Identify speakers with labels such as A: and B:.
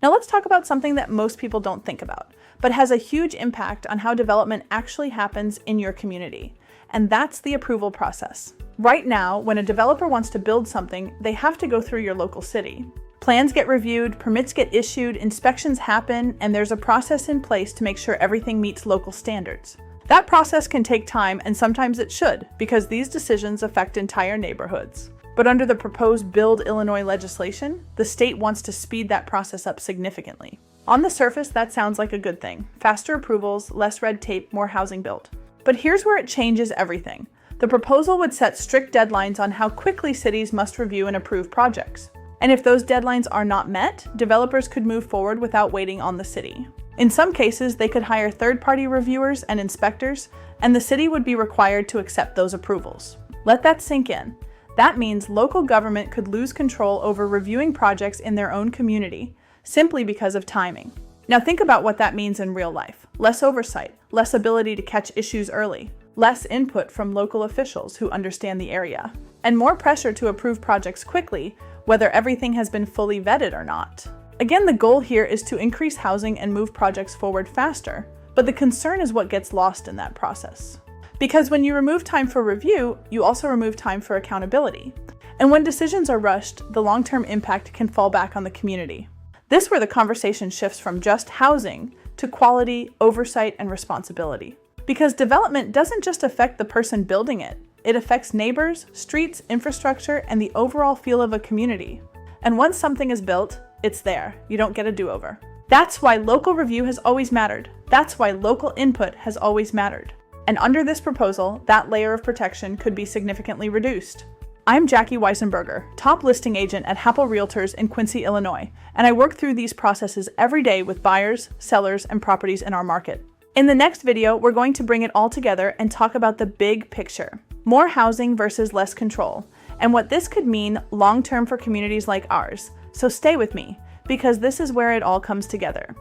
A: Now let's talk about something that most people don't think about, but has a huge impact on how development actually happens in your community. And that's the approval process. Right now, when a developer wants to build something, they have to go through your local city. Plans get reviewed, permits get issued, inspections happen, and there's a process in place to make sure everything meets local standards. That process can take time, and sometimes it should, because these decisions affect entire neighborhoods. But under the proposed Build Illinois legislation, the state wants to speed that process up significantly. On the surface, that sounds like a good thing. Faster approvals, less red tape, more housing built. But here's where it changes everything. The proposal would set strict deadlines on how quickly cities must review and approve projects. And if those deadlines are not met, developers could move forward without waiting on the city. In some cases, they could hire third-party reviewers and inspectors, and the city would be required to accept those approvals. Let that sink in. That means local government could lose control over reviewing projects in their own community, simply because of timing. Now think about what that means in real life. Less oversight, less ability to catch issues early, less input from local officials who understand the area, and more pressure to approve projects quickly, whether everything has been fully vetted or not. Again, the goal here is to increase housing and move projects forward faster, but the concern is what gets lost in that process. Because when you remove time for review, you also remove time for accountability. And when decisions are rushed, the long-term impact can fall back on the community. This is where the conversation shifts from just housing to quality, oversight, and responsibility. Because development doesn't just affect the person building it, it affects neighbors, streets, infrastructure, and the overall feel of a community. And once something is built, it's there. You don't get a do-over. That's why local review has always mattered. That's why local input has always mattered. And under this proposal, that layer of protection could be significantly reduced. I'm Jackie Weisenburger, top listing agent at Happel Realtors in Quincy, Illinois, and I work through these processes every day with buyers, sellers, and properties in our market. In the next video, we're going to bring it all together and talk about the big picture. More housing versus less control, and what this could mean long-term for communities like ours. So stay with me, because this is where it all comes together.